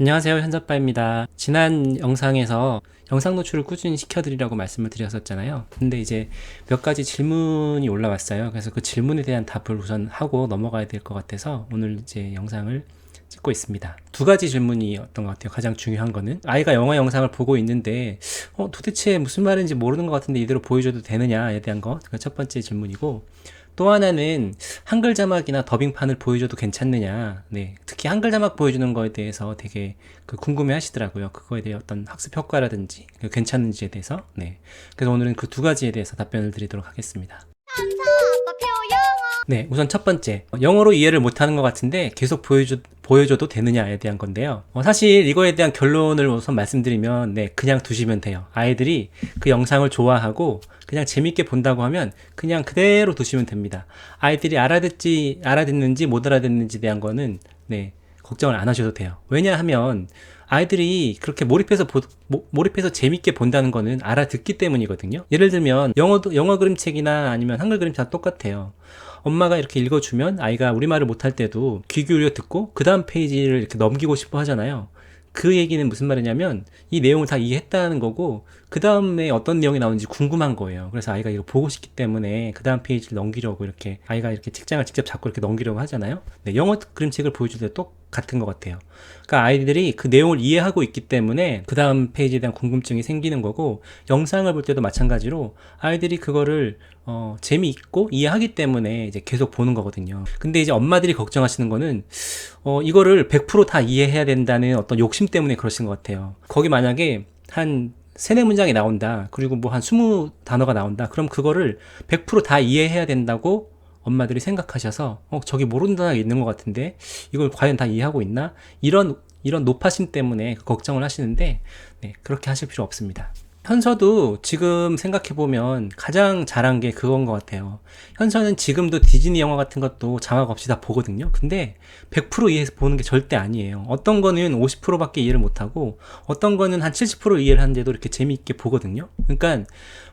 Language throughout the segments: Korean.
안녕하세요, 현자빠입니다. 지난 영상에서 영상 노출을 꾸준히 시켜드리라고 말씀을 드렸었잖아요. 근데 이제 몇 가지 질문이 올라왔어요. 그래서 그 질문에 대한 답을 우선 하고 넘어가야 될 것 같아서 오늘 이제 영상을 찍고 있습니다. 두 가지 질문이었던 것 같아요. 가장 중요한 거는 아이가 영어 영상을 보고 있는데 도대체 무슨 말인지 모르는 것 같은데 이대로 보여줘도 되느냐에 대한 거, 그게 첫 번째 질문이고, 또 하나는 한글 자막이나 더빙판을 보여줘도 괜찮느냐. 네, 특히 한글 자막 보여주는 거에 대해서 되게 궁금해 하시더라고요. 그거에 대해 어떤 학습 효과라든지 괜찮은지에 대해서. 네, 그래서 오늘은 그 두 가지에 대해서 답변을 드리도록 하겠습니다. 네, 우선 첫 번째, 영어로 이해를 못하는 것 같은데 계속 보여줘도 되느냐에 대한 건데요. 사실 이거에 대한 결론을 우선 말씀드리면, 네, 그냥 두시면 돼요. 아이들이 그 영상을 좋아하고 그냥 재밌게 본다고 하면 그냥 그대로 두시면 됩니다. 아이들이 알아듣는지 못 알아듣는지에 대한 거는, 네, 걱정을 안 하셔도 돼요. 왜냐하면 아이들이 그렇게 몰입해서 재밌게 본다는 거는 알아듣기 때문이거든요. 예를 들면 영어 그림책이나 아니면 한글 그림책 다 똑같아요. 엄마가 이렇게 읽어주면 아이가 우리말을 못할 때도 귀 기울여 듣고 그 다음 페이지를 이렇게 넘기고 싶어 하잖아요. 그 얘기는 무슨 말이냐면 이 내용을 다 이해했다는 거고 그 다음에 어떤 내용이 나오는지 궁금한 거예요. 그래서 아이가 이거 보고 싶기 때문에 그 다음 페이지를 넘기려고 이렇게 아이가 이렇게 책장을 직접 잡고 이렇게 넘기려고 하잖아요. 네, 영어 그림책을 보여줄 때 똑같은 것 같아요. 그러니까 아이들이 그 내용을 이해하고 있기 때문에 그 다음 페이지에 대한 궁금증이 생기는 거고, 영상을 볼 때도 마찬가지로 아이들이 그거를 재미있고 이해하기 때문에 이제 계속 보는 거거든요. 근데 이제 엄마들이 걱정하시는 거는 이거를 100%다 이해해야 된다는 어떤 욕심 때문에 그러신 것 같아요. 거기 만약에 한 세네 문장이 나온다, 그리고 뭐 한 20단어가 나온다, 그럼 그거를 100%다 이해해야 된다고 엄마들이 생각하셔서 저기 모르는 단어가 있는 것 같은데 이걸 과연 다 이해하고 있나? 이런 노파심 때문에 걱정을 하시는데, 네, 그렇게 하실 필요 없습니다. 현서도 지금 생각해보면 가장 잘한 게 그건 것 같아요. 현서는 지금도 디즈니 영화 같은 것도 자막 없이 다 보거든요. 근데 100% 이해해서 보는 게 절대 아니에요. 어떤 거는 50%밖에 이해를 못하고 어떤 거는 한 70% 이해를 하는데도 이렇게 재미있게 보거든요. 그러니까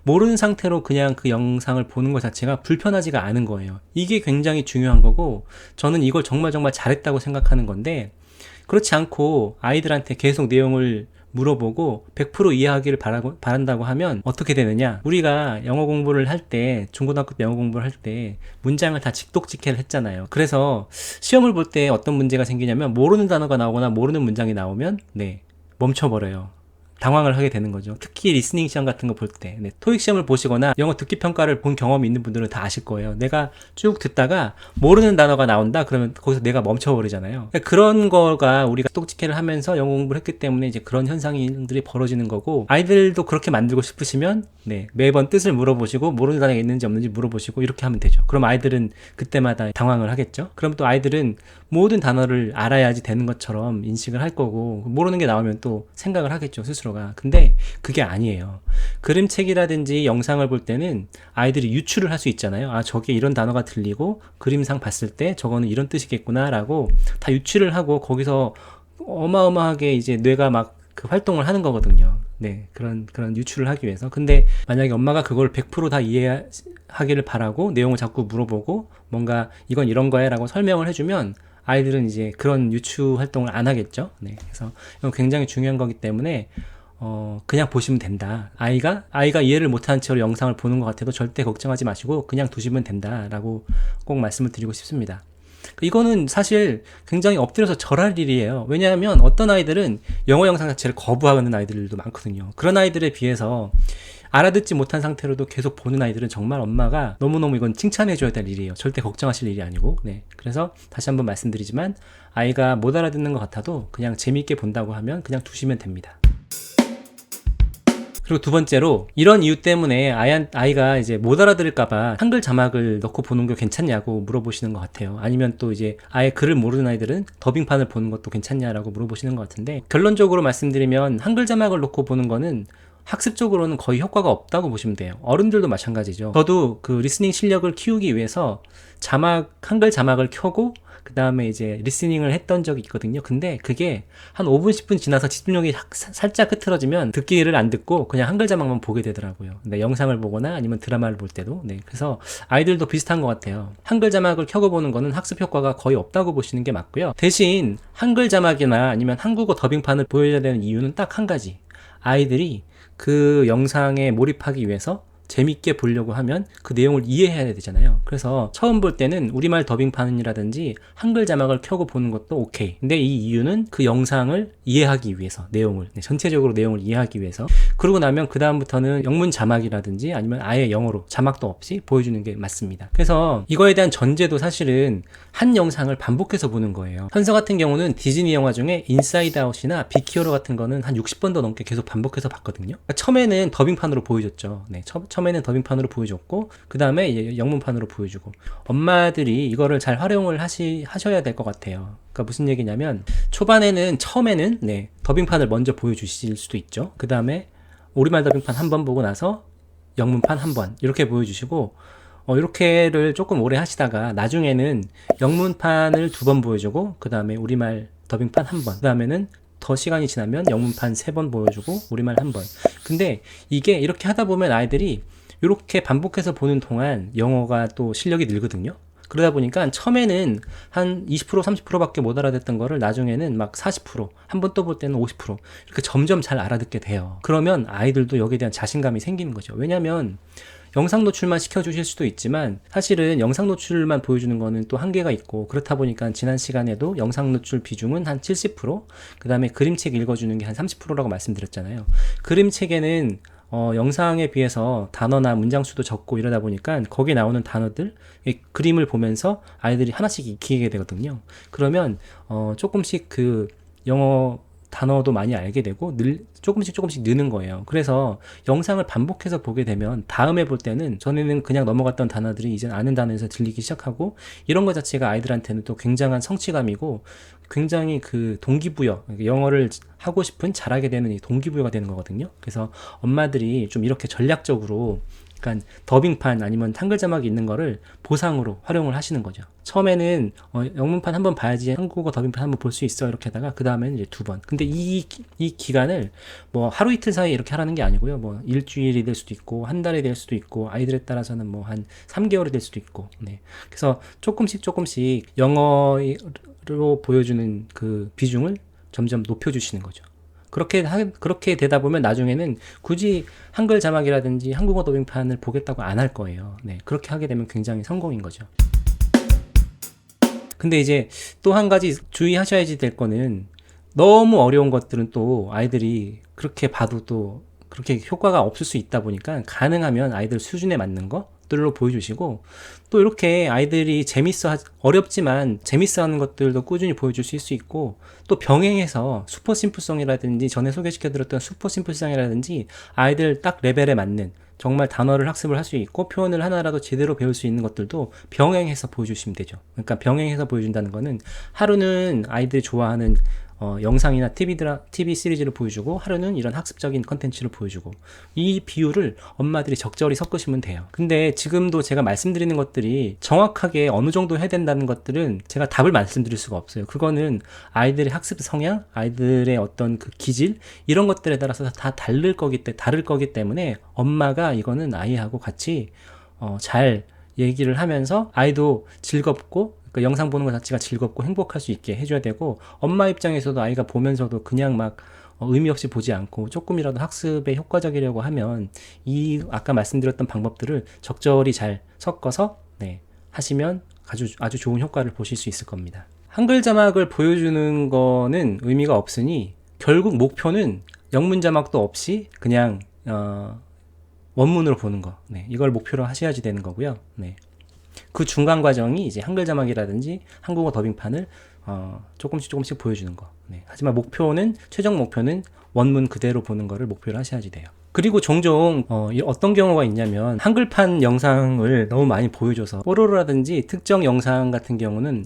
모르는 상태로 그냥 그 영상을 보는 것 자체가 불편하지가 않은 거예요. 이게 굉장히 중요한 거고, 저는 이걸 정말 잘했다고 생각하는 건데, 그렇지 않고 아이들한테 계속 내용을 물어보고 100% 이해하기를 바란다고 하면 어떻게 되느냐? 우리가 영어 공부를 할 때, 중고등학교 때 영어 공부를 할 때 문장을 다 직독직해를 했잖아요. 그래서 시험을 볼 때 어떤 문제가 생기냐면, 모르는 단어가 나오거나 모르는 문장이 나오면, 네, 멈춰버려요. 당황을 하게 되는 거죠. 특히 리스닝 시험 같은 거 볼 때, 네, 토익 시험을 보시거나 영어 듣기 평가를 본 경험이 있는 분들은 다 아실 거예요. 내가 쭉 듣다가 모르는 단어가 나온다 그러면 거기서 내가 멈춰버리잖아요. 그러니까 그런 거가 우리가 똑똑직해를 하면서 영어 공부를 했기 때문에 이제 그런 현상들이 벌어지는 거고, 아이들도 그렇게 만들고 싶으시면, 네, 매번 뜻을 물어보시고 모르는 단어가 있는지 없는지 물어보시고 이렇게 하면 되죠. 그럼 아이들은 그때마다 당황을 하겠죠. 그럼 또 아이들은 모든 단어를 알아야지 되는 것처럼 인식을 할 거고, 모르는 게 나오면 또 생각을 하겠죠, 스스로가. 근데 그게 아니에요. 그림책이라든지 영상을 볼 때는 아이들이 유추를 할 수 있잖아요. 아, 저게 이런 단어가 들리고 그림상 봤을 때 저거는 이런 뜻이겠구나 라고 다 유추를 하고, 거기서 어마어마하게 이제 뇌가 막 그 활동을 하는 거거든요. 네, 그런 유추를 하기 위해서. 근데 만약에 엄마가 그걸 100%다 이해하기를 바라고 내용을 자꾸 물어보고 뭔가 이건 이런 거야 라고 설명을 해주면 아이들은 이제 그런 유추 활동을 안 하겠죠. 네, 그래서 이건 굉장히 중요한 거기 때문에 그냥 보시면 된다. 아이가 이해를 못하는 채로 영상을 보는 것 같아도 절대 걱정하지 마시고 그냥 두시면 된다라고 꼭 말씀을 드리고 싶습니다. 이거는 사실 굉장히 엎드려서 절할 일이에요. 왜냐하면 어떤 아이들은 영어 영상 자체를 거부하는 아이들도 많거든요. 그런 아이들에 비해서 알아듣지 못한 상태로도 계속 보는 아이들은 정말 엄마가 너무너무 이건 칭찬해줘야 될 일이에요. 절대 걱정하실 일이 아니고. 네, 그래서 다시 한번 말씀드리지만, 아이가 못 알아듣는 것 같아도 그냥 재미있게 본다고 하면 그냥 두시면 됩니다. 그리고 두 번째로, 이런 이유 때문에 아이가 이제 못 알아들을까봐 한글 자막을 넣고 보는 게 괜찮냐고 물어보시는 것 같아요. 아니면 또 이제 아예 글을 모르는 아이들은 더빙판을 보는 것도 괜찮냐라고 물어보시는 것 같은데, 결론적으로 말씀드리면 한글 자막을 넣고 보는 거는 학습적으로는 거의 효과가 없다고 보시면 돼요. 어른들도 마찬가지죠. 저도 그 리스닝 실력을 키우기 위해서 한글 자막을 켜고 그 다음에 이제 리스닝을 했던 적이 있거든요. 근데 그게 한 5분, 10분 지나서 집중력이 살짝 흐트러지면 듣기를 안 듣고 그냥 한글 자막만 보게 되더라고요. 네, 영상을 보거나 아니면 드라마를 볼 때도. 네, 그래서 아이들도 비슷한 것 같아요. 한글 자막을 켜고 보는 거는 학습 효과가 거의 없다고 보시는 게 맞고요. 대신 한글 자막이나 아니면 한국어 더빙판을 보여줘야 되는 이유는 딱 한 가지. 아이들이 그 영상에 몰입하기 위해서 재밌게 보려고 하면 그 내용을 이해해야 되잖아요. 그래서 처음 볼 때는 우리말 더빙판이라든지 한글 자막을 켜고 보는 것도 오케이. 근데 이 이유는 그 영상을 이해하기 위해서, 내용을, 전체적으로 내용을 이해하기 위해서. 그러고 나면 그 다음부터는 영문 자막이라든지 아니면 아예 영어로 자막도 없이 보여주는 게 맞습니다. 그래서 이거에 대한 전제도 사실은 한 영상을 반복해서 보는 거예요. 현서 같은 경우는 디즈니 영화 중에 인사이드 아웃이나 빅히어로 같은 거는 한 60번도 넘게 계속 반복해서 봤거든요. 그러니까 처음에는 더빙판으로 보여줬죠. 네, 처음에는 더빙판으로 보여줬고 그 다음에 영문판으로 보여주고, 엄마들이 이거를 잘 활용을 하셔야 될 것 같아요. 그러니까 무슨 얘기냐면 처음에는 네, 더빙판을 먼저 보여주실 수도 있죠. 그 다음에 우리말 더빙판 한 번 보고 나서 영문판 한 번 이렇게 보여주시고, 이렇게를 조금 오래 하시다가 나중에는 영문판을 2번 보여주고 그 다음에 우리말 더빙판 한 번, 그 다음에는 더 시간이 지나면 영문판 3번 보여주고 우리말 한 번. 근데 이게 이렇게 하다 보면 아이들이 이렇게 반복해서 보는 동안 영어가 또 실력이 늘거든요. 그러다 보니까 처음에는 한 20% 30%밖에 못 알아듣던 거를 나중에는 막 40%, 한 번 또 볼 때는 50% 이렇게 점점 잘 알아듣게 돼요. 그러면 아이들도 여기에 대한 자신감이 생기는 거죠. 왜냐면 영상 노출만 시켜주실 수도 있지만 사실은 영상 노출만 보여주는 거는 또 한계가 있고, 그렇다 보니까 지난 시간에도 영상 노출 비중은 한 70%, 그 다음에 그림책 읽어주는 게 한 30%라고 말씀드렸잖아요. 그림책에는 영상에 비해서 단어나 문장 수도 적고 이러다 보니까 거기에 나오는 단어들, 그림을 보면서 아이들이 하나씩 익히게 되거든요. 그러면 조금씩 그 영어 단어도 많이 알게 되고 조금씩 느는 거예요. 그래서 영상을 반복해서 보게 되면 다음에 볼 때는 전에는 그냥 넘어갔던 단어들이 이제 아는 단어에서 들리기 시작하고, 이런 것 자체가 아이들한테는 또 굉장한 성취감이고 굉장히 그 동기부여, 영어를 하고 싶은 잘하게 되는 이 동기부여가 되는 거거든요. 그래서 엄마들이 좀 이렇게 전략적으로, 그러니까 더빙판 아니면 한글 자막이 있는 거를 보상으로 활용을 하시는 거죠. 처음에는 영문판 한번 봐야지 한국어 더빙판 한번 볼 수 있어 이렇게 하다가 그 다음에는 이제 2번. 근데 이 기간을 뭐 하루 이틀 사이에 이렇게 하라는 게 아니고요. 뭐 일주일이 될 수도 있고 한 달이 될 수도 있고 아이들에 따라서는 뭐 한 3개월이 될 수도 있고. 네. 그래서 조금씩 영어로 보여주는 그 비중을 점점 높여주시는 거죠. 그렇게 되다 보면 나중에는 굳이 한글 자막이라든지 한국어 더빙판을 보겠다고 안 할 거예요. 네, 그렇게 하게 되면 굉장히 성공인 거죠. 근데 이제 또 한 가지 주의하셔야지 될 거는, 너무 어려운 것들은 또 아이들이 그렇게 봐도 또 그렇게 효과가 없을 수 있다 보니까 가능하면 아이들 수준에 맞는 것들로 보여주시고, 또 이렇게 아이들이 어렵지만 재밌어하는 것들도 꾸준히 보여주실 수 있고, 또 병행해서 슈퍼 심플성이라든지 전에 소개시켜드렸던 슈퍼 심플성이라든지 아이들 딱 레벨에 맞는 정말 단어를 학습을 할 수 있고 표현을 하나라도 제대로 배울 수 있는 것들도 병행해서 보여주시면 되죠. 그러니까 병행해서 보여준다는 거는 하루는 아이들이 좋아하는 영상이나 TV 시리즈를 보여주고 하루는 이런 학습적인 컨텐츠를 보여주고, 이 비율을 엄마들이 적절히 섞으시면 돼요. 근데 지금도 제가 말씀드리는 것들이 정확하게 어느 정도 해야 된다는 것들은 제가 답을 말씀드릴 수가 없어요. 그거는 아이들의 학습 성향, 아이들의 어떤 그 기질, 이런 것들에 따라서 다 다를 거기 때문에 엄마가 이거는 아이하고 같이 잘 얘기를 하면서 아이도 즐겁고, 그 영상 보는 것 자체가 즐겁고 행복할 수 있게 해줘야 되고, 엄마 입장에서도 아이가 보면서도 그냥 막 의미 없이 보지 않고 조금이라도 학습에 효과적이려고 하면 이 아까 말씀드렸던 방법들을 적절히 잘 섞어서 하시면 아주 좋은 효과를 보실 수 있을 겁니다. 한글 자막을 보여주는 거는 의미가 없으니 결국 목표는 영문 자막도 없이 그냥 원문으로 보는 거, 이걸 목표로 하셔야지 되는 거고요. 그 중간 과정이 이제 한글 자막이라든지 한국어 더빙판을 조금씩 보여주는 거. 하지만 최종 목표는 원문 그대로 보는 거를 목표로 하셔야지 돼요. 그리고 종종 어떤 경우가 있냐면 한글판 영상을 너무 많이 보여줘서 뽀로로라든지 특정 영상 같은 경우는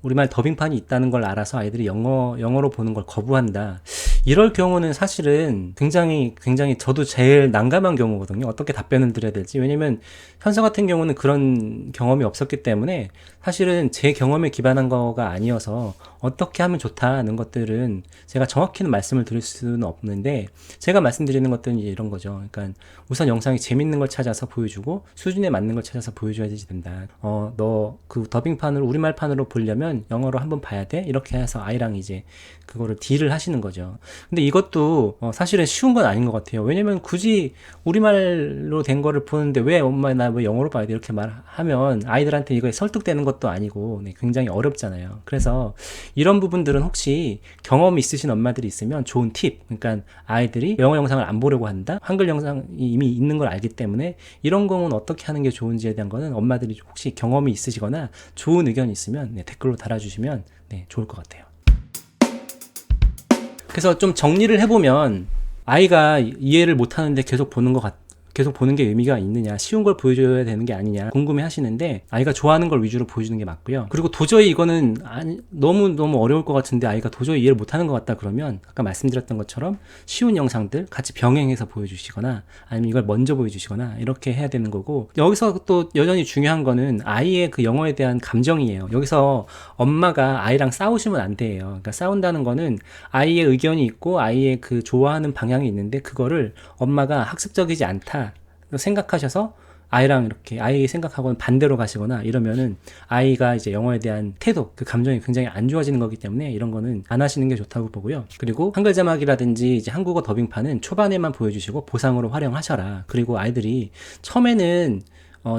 우리말 더빙판이 있다는 걸 알아서 아이들이 영어로 보는 걸 거부한다. 이럴 경우는 사실은 굉장히 저도 제일 난감한 경우거든요. 어떻게 답변을 드려야 될지. 왜냐면 현서 같은 경우는 그런 경험이 없었기 때문에 사실은 제 경험에 기반한 거가 아니어서 어떻게 하면 좋다는 것들은 제가 정확히는 말씀을 드릴 수는 없는데, 제가 말씀드리는 것들은 이제 이런 거죠. 그러니까 우선 영상이 재밌는 걸 찾아서 보여주고 수준에 맞는 걸 찾아서 보여줘야 된다. 너 그 더빙판을 우리말판으로 보려면 영어로 한번 봐야 돼. 이렇게 해서 아이랑 이제 그거를 딜을 하시는 거죠. 근데 이것도 사실은 쉬운 건 아닌 것 같아요. 왜냐면 굳이 우리말로 된 거를 보는데 왜 엄마 나 왜 영어로 봐야 돼 이렇게 말하면 아이들한테 이거에 설득되는 것도 아니고 굉장히 어렵잖아요. 그래서 이런 부분들은 혹시 경험이 있으신 엄마들이 있으면 좋은 팁, 그러니까 아이들이 영어 영상을 안 보려고 한다, 한글 영상이 이미 있는 걸 알기 때문에 이런 경우는 어떻게 하는 게 좋은지에 대한 거는 엄마들이 혹시 경험이 있으시거나 좋은 의견이 있으면 댓글로 달아주시면 좋을 것 같아요. 그래서 좀 정리를 해보면, 아이가 이해를 못하는데 계속 보는 게 의미가 있느냐, 쉬운 걸 보여줘야 되는 게 아니냐 궁금해 하시는데, 아이가 좋아하는 걸 위주로 보여주는 게 맞고요. 그리고 도저히 이거는 너무 어려울 것 같은데 아이가 도저히 이해를 못하는 것 같다 그러면 아까 말씀드렸던 것처럼 쉬운 영상들 같이 병행해서 보여주시거나 아니면 이걸 먼저 보여주시거나 이렇게 해야 되는 거고, 여기서 또 여전히 중요한 거는 아이의 그 영어에 대한 감정이에요. 여기서 엄마가 아이랑 싸우시면 안 돼요. 그러니까 싸운다는 거는 아이의 의견이 있고 아이의 그 좋아하는 방향이 있는데 그거를 엄마가 학습적이지 않다 생각하셔서 아이랑 이렇게 아이의 생각하고는 반대로 가시거나 이러면은 아이가 이제 영어에 대한 태도, 그 감정이 굉장히 안 좋아지는 거기 때문에 이런 거는 안 하시는 게 좋다고 보고요. 그리고 한글 자막이라든지 이제 한국어 더빙판은 초반에만 보여주시고 보상으로 활용하셔라. 그리고 아이들이 처음에는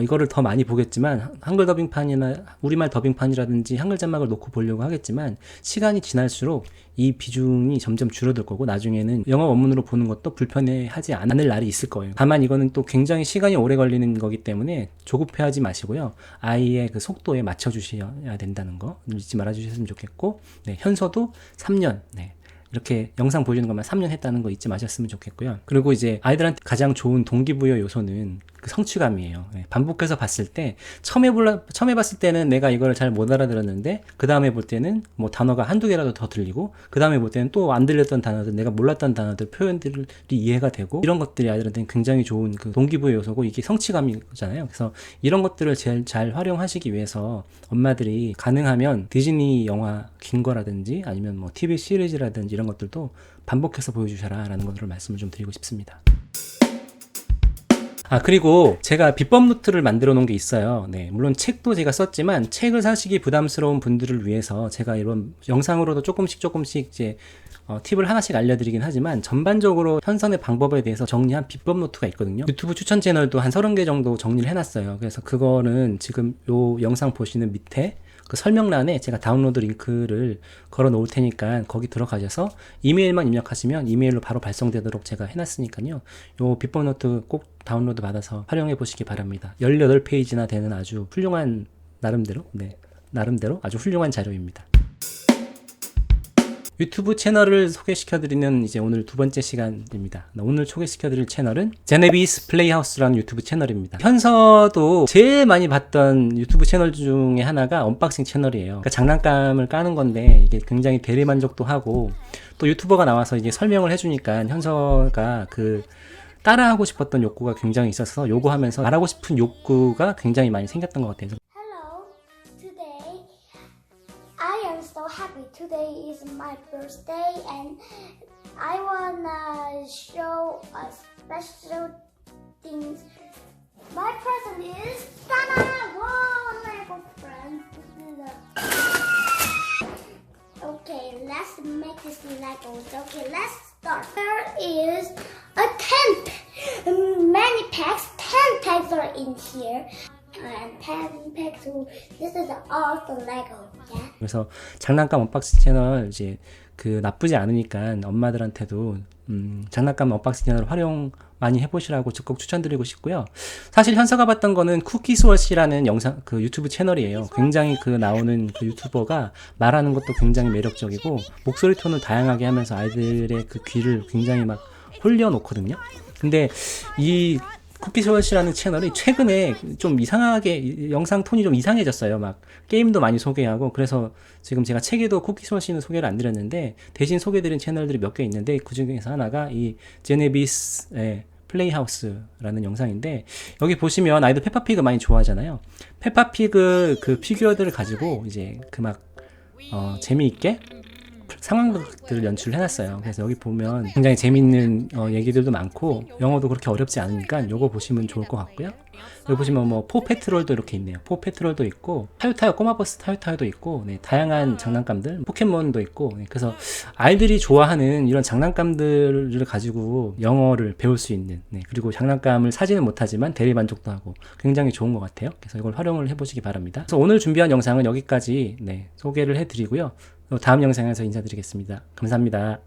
이거를 더 많이 보겠지만, 한글 더빙판이나 우리말 더빙판이라든지 한글 자막을 놓고 보려고 하겠지만 시간이 지날수록 이 비중이 점점 줄어들 거고 나중에는 영어 원문으로 보는 것도 불편해하지 않을 날이 있을 거예요. 다만 이거는 또 굉장히 시간이 오래 걸리는 거기 때문에 조급해하지 마시고요. 아이의 그 속도에 맞춰주셔야 된다는 거 잊지 말아주셨으면 좋겠고, 현서도 3년 이렇게 영상 보여주는 것만 3년 했다는 거 잊지 마셨으면 좋겠고요. 그리고 이제 아이들한테 가장 좋은 동기부여 요소는 그 성취감이에요. 반복해서 봤을 때 처음에 봤을 때는 내가 이걸 잘 못 알아들었는데 그 다음에 볼 때는 뭐 단어가 한두 개라도 더 들리고, 그 다음에 볼 때는 또 안 들렸던 단어들, 내가 몰랐던 단어들, 표현들이 이해가 되고, 이런 것들이 아이들한테는 굉장히 좋은 그 동기부여 요소고 이게 성취감이잖아요. 그래서 이런 것들을 제일 잘 활용하시기 위해서 엄마들이 가능하면 디즈니 영화 긴 거라든지 아니면 뭐 TV 시리즈라든지 이런 것들도 반복해서 보여주셔라 라는 것들을 말씀을 좀 드리고 싶습니다. 그리고 제가 비법 노트를 만들어 놓은 게 있어요. 물론 책도 제가 썼지만 책을 사시기 부담스러운 분들을 위해서 제가 이런 영상으로도 조금씩 이제 팁을 하나씩 알려드리긴 하지만, 전반적으로 현선의 방법에 대해서 정리한 비법 노트가 있거든요. 유튜브 추천 채널도 한 30개 정도 정리를 해놨어요. 그래서 그거는 지금 요 영상 보시는 밑에 그 설명란에 제가 다운로드 링크를 걸어 놓을 테니까 거기 들어가셔서 이메일만 입력하시면 이메일로 바로 발송되도록 제가 해놨으니까요. 요 비법 노트 꼭 다운로드 받아서 활용해 보시기 바랍니다. 18페이지나 되는 아주 훌륭한, 나름대로 아주 훌륭한 자료입니다. 유튜브 채널을 소개시켜드리는 이제 오늘 두 번째 시간입니다. 오늘 소개시켜드릴 채널은 제네비스 플레이하우스라는 유튜브 채널입니다. 현서도 제일 많이 봤던 유튜브 채널 중에 하나가 언박싱 채널이에요. 그러니까 장난감을 까는 건데 이게 굉장히 대리만족도 하고, 또 유튜버가 나와서 이제 설명을 해주니까 현서가 그 따라하고 싶었던 욕구가 굉장히 있어서 요거 하면서 말하고 싶은 욕구가 굉장히 많이 생겼던 것 같아요. So happy. Today is my birthday and I wanna show a special things. My present is ta-da! Whoa, Lego friends. Okay, let's make this Legos. Okay, let's start. There is a tent. Many packs. 10 packs are in here. And 10 packs. This is all the Lego. Yeah. 그래서 장난감 언박싱 채널 이제 그 나쁘지 않으니까 엄마들한테도 장난감 언박싱 채널 활용 많이 해보시라고 적극 추천드리고 싶고요. 사실 현서가 봤던 거는 쿠키스워시라는 영상 그 유튜브 채널이에요. 굉장히 그 나오는 그 유튜버가 말하는 것도 굉장히 매력적이고 목소리 톤을 다양하게 하면서 아이들의 그 귀를 굉장히 막 홀려 놓거든요. 근데 이 쿠키솔씨라는 채널이 최근에 좀 이상하게 영상 톤이 좀 이상해졌어요. 막 게임도 많이 소개하고 그래서 지금 제가 책에도 쿠키솔씨는 소개를 안 드렸는데 대신 소개드린 채널들이 몇 개 있는데 그 중에서 하나가 이 제네비스의 플레이하우스라는 영상인데 여기 보시면 아이들 페파피그 많이 좋아하잖아요. 페파피그 그 피규어들을 가지고 이제 그 막 재미있게 상황들을 연출을 해놨어요. 그래서 여기 보면 굉장히 재밌는 얘기들도 많고 영어도 그렇게 어렵지 않으니까 요거 보시면 좋을 것 같고요. 여기 보시면 뭐 포페트롤도 이렇게 있네요. 포페트롤도 있고 타요타요 꼬마버스 타요타요도 있고 네, 다양한 장난감들 포켓몬도 있고 네, 그래서 아이들이 좋아하는 이런 장난감들을 가지고 영어를 배울 수 있는 네, 그리고 장난감을 사지는 못하지만 대리만족도 하고 굉장히 좋은 것 같아요. 그래서 이걸 활용을 해보시기 바랍니다. 그래서 오늘 준비한 영상은 여기까지 네, 소개를 해드리고요. 다음 영상에서 인사드리겠습니다. 감사합니다.